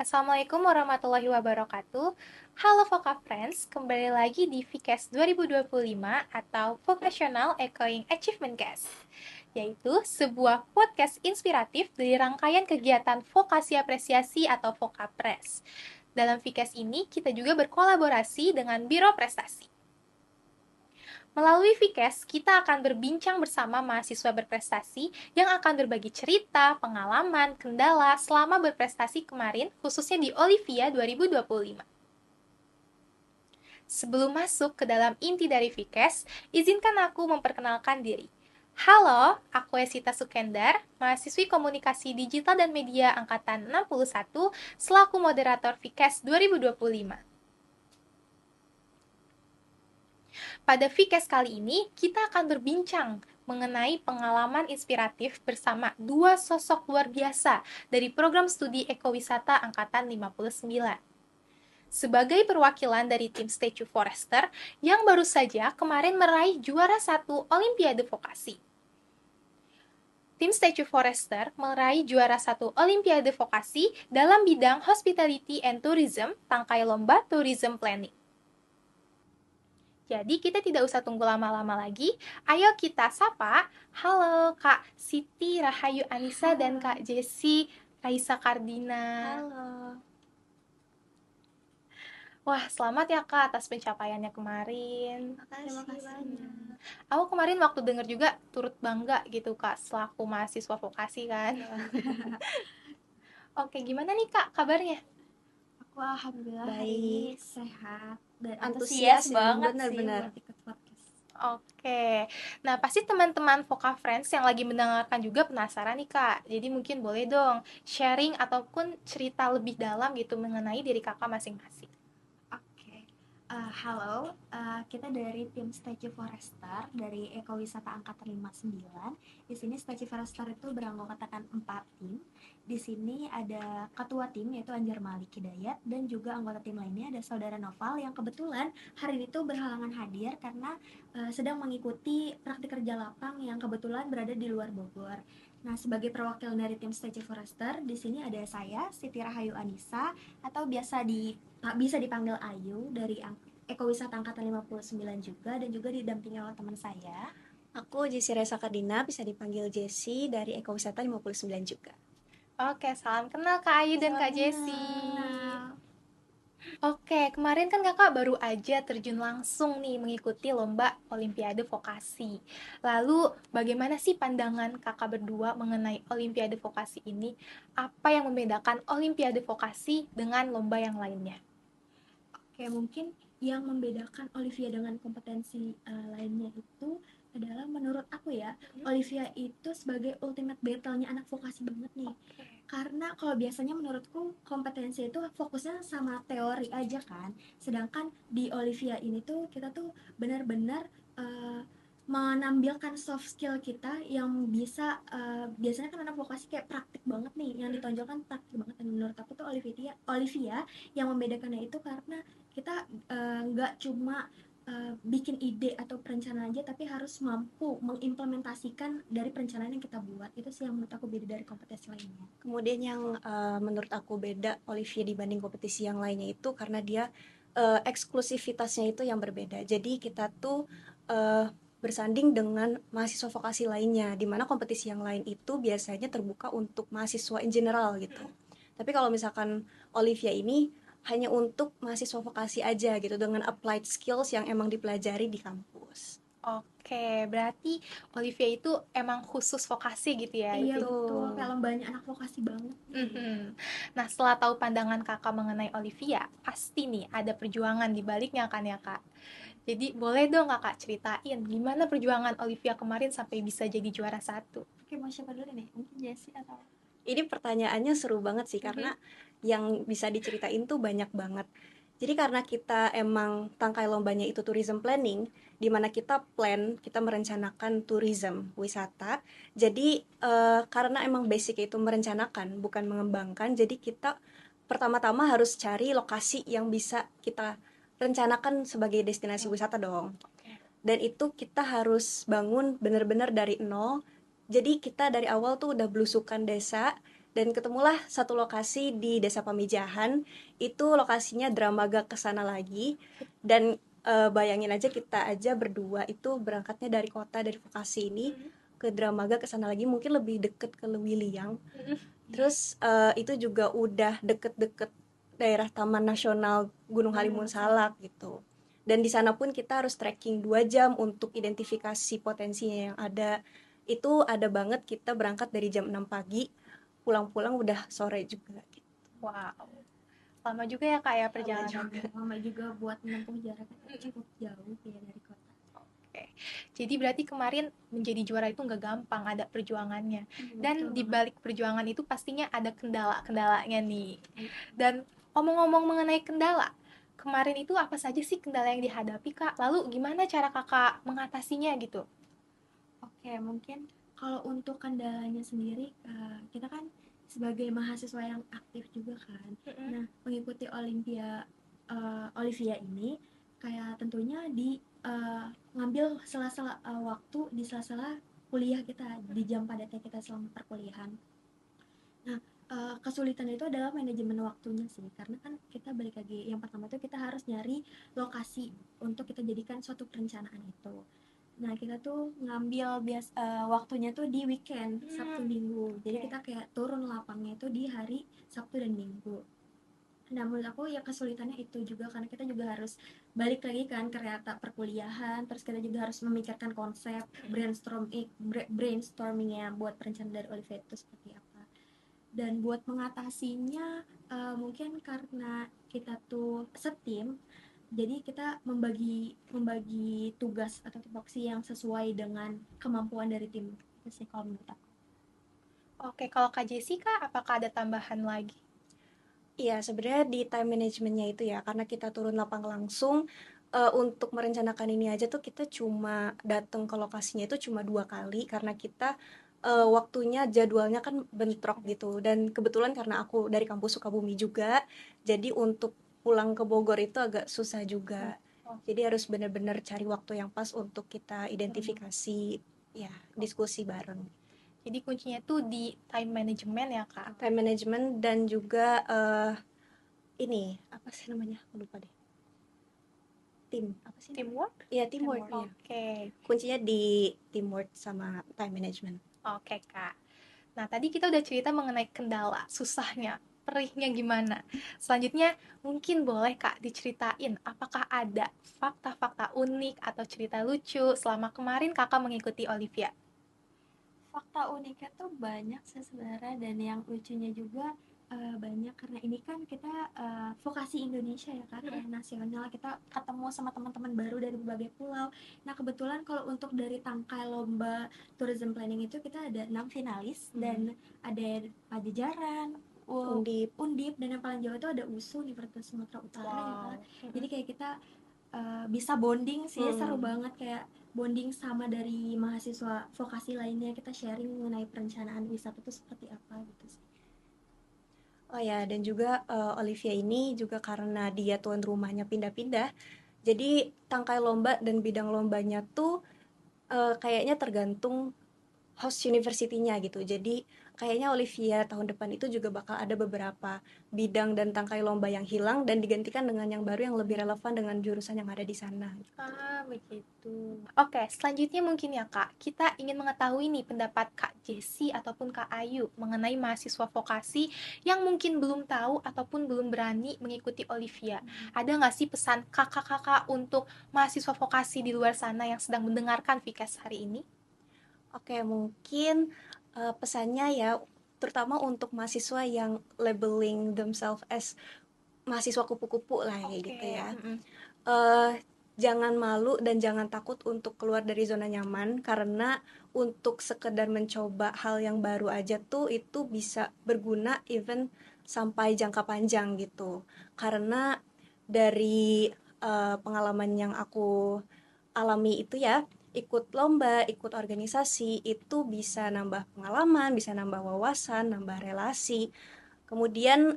Assalamualaikum warahmatullahi wabarakatuh. Halo Voka Friends, kembali lagi di VCAS 2025 atau Vocational Echoing Achievement Cast, yaitu sebuah podcast inspiratif dari rangkaian kegiatan vokasi apresiasi atau Vokapres. Dalam VCAS ini, kita juga berkolaborasi dengan Biro Prestasi. Melalui VCAS, kita akan berbincang bersama mahasiswa berprestasi yang akan berbagi cerita, pengalaman, kendala selama berprestasi kemarin, khususnya di Olivia 2025. Sebelum masuk ke dalam inti dari VCAS, izinkan aku memperkenalkan diri. Halo, aku Esita Sukendar, mahasiswi komunikasi digital dan media angkatan 61, selaku moderator VCAS 2025. Pada VCAS kali ini, kita akan berbincang mengenai pengalaman inspiratif bersama dua sosok luar biasa dari program studi ekowisata angkatan 59. Sebagai perwakilan dari tim Statue Forester yang baru saja kemarin meraih juara 1 Olimpiade Vokasi. Tim Statue Forester meraih juara 1 Olimpiade Vokasi dalam bidang Hospitality and Tourism, tangkai lomba Tourism Planning. Jadi kita tidak usah tunggu lama-lama lagi, ayo kita sapa. Halo Kak Siti Rahayu Anissa dan Kak Jessi Raisa Kardina. Halo. Wah, selamat ya Kak atas pencapaiannya kemarin. Terima kasih banyak. Aku kemarin waktu denger juga turut bangga gitu Kak, selaku mahasiswa vokasi kan. Oke, gimana nih Kak kabarnya? Aku alhamdulillah hari ini Baik. sehat dan Antusias antusias banget banget sih benar buat ikut podcast. Oke, nah pasti teman-teman Voka Friends yang lagi mendengarkan juga penasaran nih Kak. Jadi mungkin boleh dong sharing ataupun cerita lebih dalam gitu mengenai diri kakak masing-masing. Oke. Halo, kita dari tim Statue Forester dari Ekowisata Angkatan 59. Di sini Statue Forester itu beranggotakan 4 tim. Di sini ada ketua tim yaitu Anjar Malik Hidayat dan juga anggota tim lainnya ada saudara Noval yang kebetulan hari ini tuh berhalangan hadir karena sedang mengikuti praktik kerja lapang yang kebetulan berada di luar Bogor. Nah, sebagai perwakilan dari tim Statue Forester, di sini ada saya, Siti Rahayu Anissa, atau bisa dipanggil Ayu dari Ekowisata Angkatan 59 juga, dan juga didampingi oleh teman saya. Aku Jessi Reza Kardina, bisa dipanggil Jessi dari Ekowisata 59 juga. Oke, salam kenal Kak Ayu dan Kak Jessi. Oke, kemarin kan kakak baru aja terjun langsung nih mengikuti lomba Olimpiade Vokasi. Lalu, bagaimana sih pandangan kakak berdua mengenai Olimpiade Vokasi ini? Apa yang membedakan Olimpiade Vokasi dengan lomba yang lainnya? Oke, mungkin yang membedakan Olivia dengan kompetensi lainnya itu adalah menurut aku ya, Olivia itu sebagai ultimate battle-nya anak vokasi banget nih. Karena kalau biasanya menurutku kompetensi itu fokusnya sama teori aja kan. Sedangkan di Olivia ini tuh kita tuh benar-benar menampilkan soft skill kita yang bisa biasanya kan anak vokasi kayak praktik banget nih, yang ditonjolkan praktik banget. Dan menurut aku tuh Olivia yang membedakannya itu karena kita nggak cuma bikin ide atau perencanaan aja, tapi harus mampu mengimplementasikan dari perencanaan yang kita buat. Itu sih yang menurut aku beda dari kompetisi lainnya. Kemudian yang menurut aku beda Olivia dibanding kompetisi yang lainnya itu karena dia eksklusivitasnya itu yang berbeda. Jadi kita tuh bersanding dengan mahasiswa vokasi lainnya, di mana kompetisi yang lain itu biasanya terbuka untuk mahasiswa in general gitu. Tapi kalau misalkan Olivia ini hanya untuk mahasiswa vokasi aja gitu, dengan applied skills yang emang dipelajari di kampus. Oke, berarti Olivia itu emang khusus vokasi gitu ya? Iya Itu. betul, kayak lombanya anak vokasi banget. Nah, setelah tahu pandangan kakak mengenai Olivia, pasti nih ada perjuangan di baliknya kan ya kak? Jadi boleh dong kakak ceritain gimana perjuangan Olivia kemarin sampai bisa jadi juara 1? Oke, mau siapa dulu nih? Mungkin Jessie atau... Ini pertanyaannya seru banget sih, karena yang bisa diceritain tuh banyak banget. Jadi karena kita emang tangkai lombanya itu tourism planning, di mana kita merencanakan tourism, wisata. Jadi karena emang basic itu merencanakan, bukan mengembangkan, jadi kita pertama-tama harus cari lokasi yang bisa kita rencanakan sebagai destinasi wisata dong. Dan itu kita harus bangun benar-benar dari nol. Jadi kita dari awal tuh udah belusukan desa, Dan ketemulah satu lokasi di Desa Pamijahan, itu lokasinya Dramaga ke sana lagi. Dan bayangin aja kita aja berdua itu berangkatnya dari kota, dari vokasi ini ke Dramaga ke sana lagi, mungkin lebih deket ke Lewiliang. Terus itu juga udah deket-deket daerah Taman Nasional Gunung Halimun Salak gitu. Dan di sana pun kita harus trekking 2 jam untuk identifikasi potensinya yang ada. Itu ada banget, kita berangkat dari jam 6 pagi, pulang-pulang udah sore juga gitu. Wow, lama juga ya Kak ya perjalanan. Lama juga buat menempuh jarak yang cukup jauh ya dari kota. Oke, jadi berarti kemarin menjadi juara itu nggak gampang, ada perjuangannya. Dan di balik perjuangan itu pastinya ada kendala-kendalanya nih. Dan omong-omong mengenai kendala, kemarin itu apa saja sih kendala yang dihadapi Kak? Lalu gimana cara Kakak mengatasinya gitu? Oke, mungkin kalau untuk kendalanya sendiri, kita kan sebagai mahasiswa yang aktif juga kan. Nah, mengikuti Olivia ini kayak tentunya ngambil sela-sela waktu di sela-sela kuliah kita, di jam padatnya kita selama perkuliahan. Nah, kesulitan itu adalah manajemen waktunya sih, karena kan kita balik lagi, yang pertama tuh kita harus nyari lokasi untuk kita jadikan suatu perencanaan itu. Nah, kita tuh ngambil waktunya tuh di weekend, Sabtu Minggu. Jadi kita kayak turun lapangnya itu di hari Sabtu dan Minggu. Nah, menurut aku ya kesulitannya itu juga, karena kita juga harus balik lagi kan ke realita perkuliahan, terus kita juga harus memikirkan konsep brainstormingnya buat perencanaan dari Olivia itu seperti apa. Dan buat mengatasinya, mungkin karena kita tuh setim, jadi kita membagi tugas atau tupoksi yang sesuai dengan kemampuan dari tim itu sih kalau menurut aku. Oke, kalau Kak Jessica, apakah ada tambahan lagi? Iya, sebenarnya di time managementnya itu ya, karena kita turun lapang langsung, untuk merencanakan ini aja tuh kita cuma datang ke lokasinya itu cuma 2 kali, karena kita waktunya jadwalnya kan bentrok gitu. Dan kebetulan karena aku dari kampus Sukabumi juga, jadi untuk pulang ke Bogor itu agak susah juga. Jadi harus benar-benar cari waktu yang pas untuk kita identifikasi, ya diskusi bareng. Jadi kuncinya tuh di time management ya Kak? Time management dan juga ini apa sih namanya, lupa deh, apa sih Teamwork? ya, teamwork ya. Oke. Kuncinya di teamwork sama time management. Oke Kak. Nah tadi kita udah cerita mengenai kendala, susahnya, perihnya gimana. Selanjutnya mungkin boleh Kak diceritain apakah ada fakta-fakta unik atau cerita lucu selama kemarin Kakak mengikuti Olivia? Fakta uniknya tuh banyak sih sebenarnya, dan yang lucunya juga banyak, karena ini kan kita vokasi Indonesia ya kan, kayak nasional, kita ketemu sama teman-teman baru dari berbagai pulau. Nah, kebetulan kalau untuk dari tangkai lomba tourism planning itu kita ada 6 finalis, dan ada Pajajaran, Undip, dan yang paling jauh itu ada USU, Universitas Sumatera Utara ya kan. Jadi kayak kita bisa bonding sih, seru banget, kayak bonding sama dari mahasiswa vokasi lainnya, kita sharing mengenai perencanaan wisata itu seperti apa gitu sih. Oh ya, dan juga Olivia ini juga karena dia tuan rumahnya pindah-pindah, jadi tangkai lomba dan bidang lombanya tuh kayaknya tergantung host university-nya gitu. Jadi kayaknya Olivia tahun depan itu juga bakal ada beberapa bidang dan tangkai lomba yang hilang dan digantikan dengan yang baru yang lebih relevan dengan jurusan yang ada di sana. Ah, begitu. Oke, selanjutnya mungkin ya Kak, kita ingin mengetahui nih pendapat Kak Jessi ataupun Kak Ayu mengenai mahasiswa vokasi yang mungkin belum tahu ataupun belum berani mengikuti Olivia. Ada nggak sih pesan kakak-kakak untuk mahasiswa vokasi di luar sana yang sedang mendengarkan Vkes hari ini? Oke, mungkin pesannya ya, terutama untuk mahasiswa yang labeling themselves as mahasiswa kupu-kupu lah kayak gitu ya. Jangan malu dan jangan takut untuk keluar dari zona nyaman, karena untuk sekedar mencoba hal yang baru aja tuh itu bisa berguna even sampai jangka panjang gitu. Karena dari pengalaman yang aku alami itu ya, ikut lomba, ikut organisasi itu bisa nambah pengalaman, bisa nambah wawasan, nambah relasi. Kemudian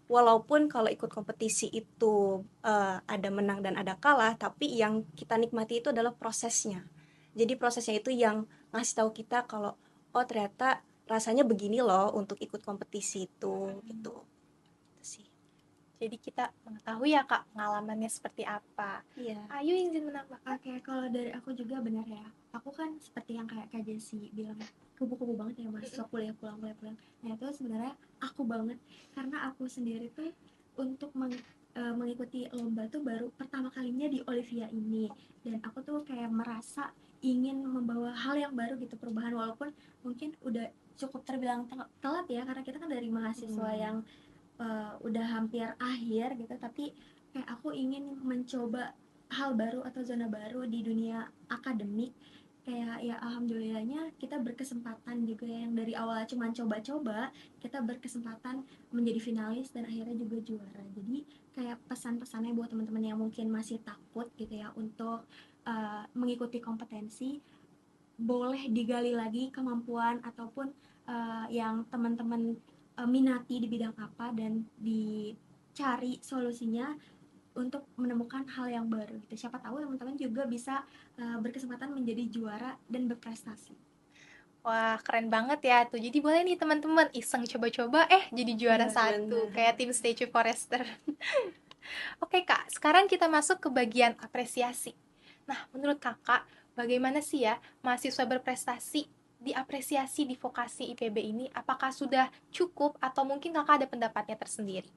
walaupun kalau ikut kompetisi itu ada menang dan ada kalah, tapi yang kita nikmati itu adalah prosesnya. Jadi prosesnya itu yang ngasih tahu kita kalau oh ternyata rasanya begini loh untuk ikut kompetisi itu gitu. Itu sih. Jadi kita mengetahui ya Kak pengalamannya seperti apa. Iya. Ayu izin menambahkan. Oke, kalau dari aku juga benar ya. Aku kan seperti yang kayak Kak Jessi bilang, kubu-kubu banget ya mahasiswa kuliah pulang. Nah itu sebenarnya aku banget, karena aku sendiri tuh untuk mengikuti lomba tuh baru pertama kalinya di Olivia ini, dan aku tuh kayak merasa ingin membawa hal yang baru gitu, perubahan, walaupun mungkin udah cukup terbilang telat ya, karena kita kan dari mahasiswa yang udah hampir akhir gitu, tapi kayak aku ingin mencoba hal baru atau zona baru di dunia akademik. Kayak ya alhamdulillahnya kita berkesempatan juga, yang dari awal cuma coba-coba, kita berkesempatan menjadi finalis dan akhirnya juga juara. Jadi kayak pesan-pesannya buat teman-teman yang mungkin masih takut gitu ya untuk mengikuti kompetensi, boleh digali lagi kemampuan ataupun yang teman-teman minati di bidang apa, dan dicari solusinya untuk menemukan hal yang baru gitu. Siapa tahu teman-teman juga bisa berkesempatan menjadi juara dan berprestasi. Wah, keren banget ya tuh. Jadi boleh nih teman-teman iseng coba-coba jadi juara Iya, satu benar. kayak tim Statue Forester. Oke Kak, sekarang kita masuk ke bagian apresiasi. Nah, menurut Kakak, bagaimana sih ya mahasiswa berprestasi diapresiasi di vokasi IPB ini? Apakah sudah cukup atau mungkin Kakak ada pendapatnya tersendiri?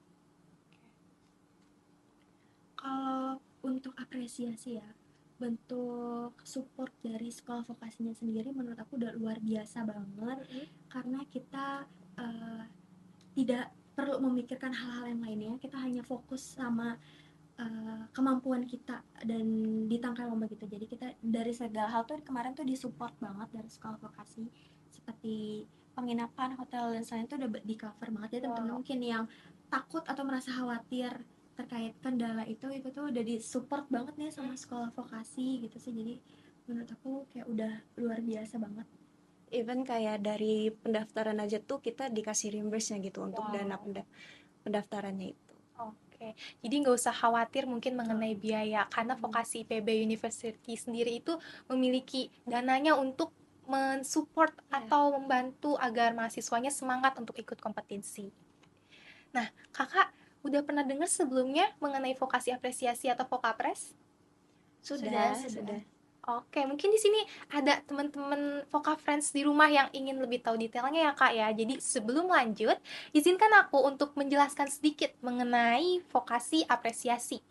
Kalau untuk apresiasi ya, bentuk support dari sekolah vokasinya sendiri menurut aku udah luar biasa banget, karena kita tidak perlu memikirkan hal-hal yang lainnya, kita hanya fokus sama kemampuan kita dan ditangkai lomba gitu. Jadi kita dari segala hal tuh kemarin tuh disupport banget dari sekolah vokasi, seperti penginapan, hotel dan lain-lain tuh udah di cover banget. Jadi teman-teman mungkin yang takut atau merasa khawatir terkait kendala itu tuh udah disupport banget nih sama sekolah vokasi gitu sih. Jadi menurut aku kayak udah luar biasa banget. Even kayak dari pendaftaran aja tuh kita dikasih reimburse-nya gitu untuk dana pendaftarannya itu. Oke, jadi nggak usah khawatir mungkin mengenai biaya, karena vokasi IPB University sendiri itu memiliki dananya untuk mensupport atau membantu agar mahasiswanya semangat untuk ikut kompetisi. Nah, kakak udah pernah dengar sebelumnya mengenai vokasi apresiasi atau vokapres? Sudah. Oke, mungkin di sini ada teman-teman Voka Friends di rumah yang ingin lebih tahu detailnya ya Kak ya. Jadi sebelum lanjut, izinkan aku untuk menjelaskan sedikit mengenai vokasi apresiasi.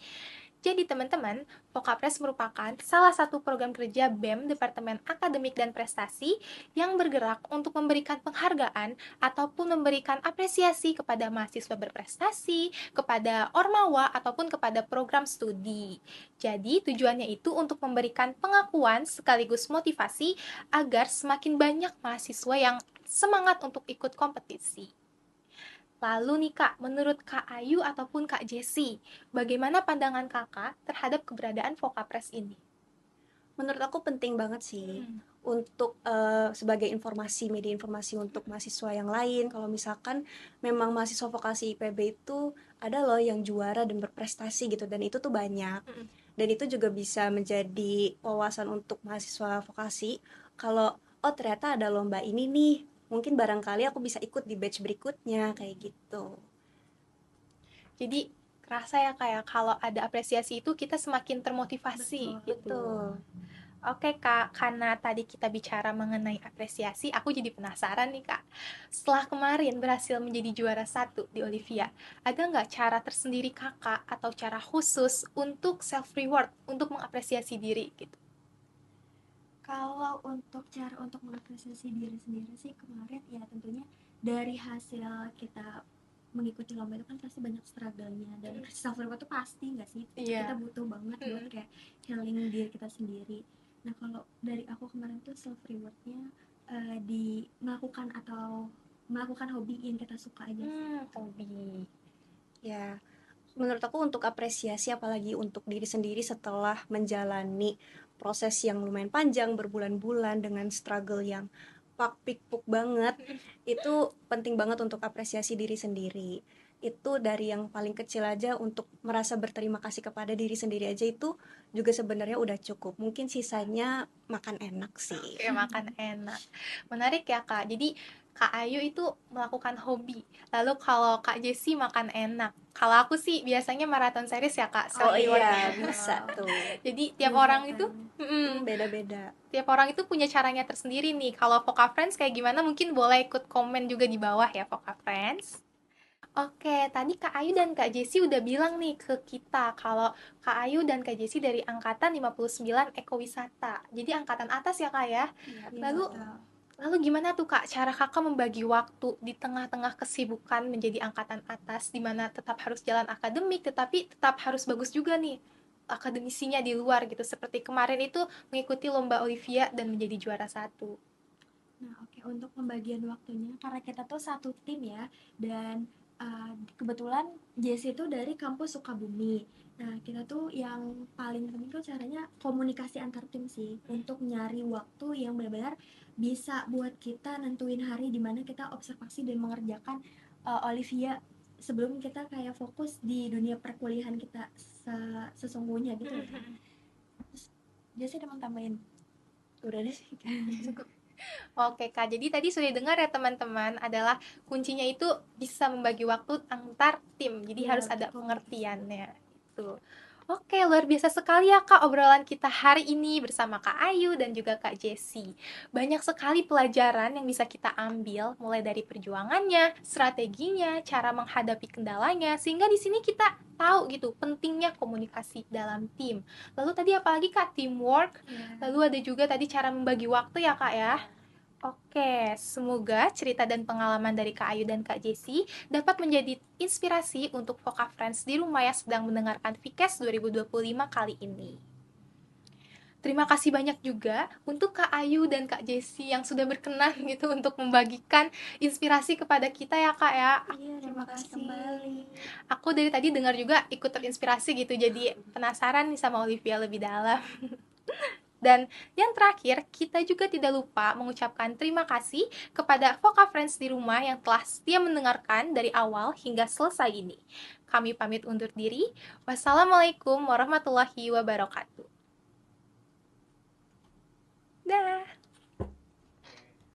Jadi teman-teman, Vokapres merupakan salah satu program kerja BEM Departemen Akademik dan Prestasi yang bergerak untuk memberikan penghargaan ataupun memberikan apresiasi kepada mahasiswa berprestasi, kepada ormawa ataupun kepada program studi. Jadi tujuannya itu untuk memberikan pengakuan sekaligus motivasi agar semakin banyak mahasiswa yang semangat untuk ikut kompetisi. Lalu nih Kak, menurut Kak Ayu ataupun Kak Jessi, bagaimana pandangan Kakak terhadap keberadaan Vokapres ini? Menurut aku penting banget sih untuk sebagai informasi, media informasi untuk mahasiswa yang lain. Kalau misalkan memang mahasiswa vokasi IPB itu ada loh yang juara dan berprestasi gitu, dan itu tuh banyak. Dan itu juga bisa menjadi wawasan untuk mahasiswa vokasi. Kalau oh ternyata ada lomba ini nih, mungkin barangkali aku bisa ikut di batch berikutnya kayak gitu. Jadi kerasa ya kayak kalau ada apresiasi itu kita semakin termotivasi Betul. gitu. Betul. Oke Kak, karena tadi kita bicara mengenai apresiasi, aku jadi penasaran nih Kak. Setelah kemarin berhasil menjadi juara satu di Olivia, ada nggak cara tersendiri Kakak atau cara khusus untuk self reward, untuk mengapresiasi diri gitu? Kalau untuk cara untuk mengapresiasi diri sendiri sih, kemarin ya tentunya dari hasil kita mengikuti lomba itu kan pasti banyak struggle-nya, dan self reward itu pasti nggak sih, kita butuh banget buat kayak healing diri kita sendiri. Nah kalau dari aku kemarin tuh self rewardnya di melakukan hobi yang kita suka aja sih. Hobi. Ya, menurut aku untuk apresiasi apalagi untuk diri sendiri setelah menjalani proses yang lumayan panjang berbulan-bulan dengan struggle yang pak pikpuk banget, itu penting banget untuk apresiasi diri sendiri. itu dari yang paling kecil aja untuk merasa berterima kasih kepada diri sendiri aja itu juga sebenarnya udah cukup. Mungkin sisanya makan enak sih. Oke, makan enak. Menarik ya, Kak. Jadi, Kak Ayu itu melakukan hobi. Lalu kalau Kak Jessie makan enak. Kalau aku sih biasanya maraton series ya, Kak, Oh self reward. iya, bisa tuh. Jadi tiap Bisa orang itu kan. Beda-beda. tiap orang itu punya caranya tersendiri nih. Kalau Voka Friends kayak gimana? Mungkin boleh ikut komen juga di bawah ya, Voka Friends. Oke, tadi Kak Ayu dan Kak Jessie udah bilang nih ke kita kalau Kak Ayu dan Kak Jessie dari angkatan 59 Ekowisata. Jadi angkatan atas ya, Kak ya. Iya, Lalu lalu gimana tuh Kak cara Kakak membagi waktu di tengah-tengah kesibukan menjadi angkatan atas di mana tetap harus jalan akademik tetapi tetap harus bagus juga nih akademisinya di luar gitu. Seperti kemarin itu mengikuti lomba Olivia dan menjadi juara 1. Nah, oke, untuk pembagian waktunya karena kita tuh satu tim ya, dan kebetulan Jesse itu dari kampus Sukabumi. Nah, kita tuh yang paling penting tuh caranya komunikasi antar tim sih, untuk nyari waktu yang benar-benar bisa buat kita nentuin hari di mana kita observasi dan mengerjakan Olivia sebelum kita kayak fokus di dunia perkuliahan kita sesungguhnya gitu ya. Terus Jesse ada mau tambahin? Udah deh sih. Oke Kak, jadi tadi sudah dengar ya teman-teman, adalah kuncinya itu bisa membagi waktu antar tim. Jadi Iya, harus ada betul. pengertiannya. Itu. Oke, luar biasa sekali ya Kak obrolan kita hari ini bersama Kak Ayu dan juga Kak Jessie. Banyak sekali pelajaran yang bisa kita ambil, mulai dari perjuangannya, strateginya, cara menghadapi kendalanya, sehingga di sini kita tahu gitu pentingnya komunikasi dalam tim. Lalu tadi apalagi Kak, teamwork, Iya. lalu ada juga tadi cara membagi waktu ya Kak ya. Oke, semoga cerita dan pengalaman dari Kak Ayu dan Kak Jessie dapat menjadi inspirasi untuk Voka Friends di rumah yang sedang mendengarkan Vkes 2025 kali ini. Terima kasih banyak juga untuk Kak Ayu dan Kak Jessie yang sudah berkenan gitu untuk membagikan inspirasi kepada kita ya Kak ya. Iya, Terima kasih kembali. Aku dari tadi dengar juga ikut terinspirasi gitu, jadi penasaran nih sama Olivia lebih dalam. Dan yang terakhir, kita juga tidak lupa mengucapkan terima kasih kepada Voka Friends di rumah yang telah setia mendengarkan dari awal hingga selesai ini. Kami pamit undur diri. Wassalamualaikum warahmatullahi wabarakatuh. Dah.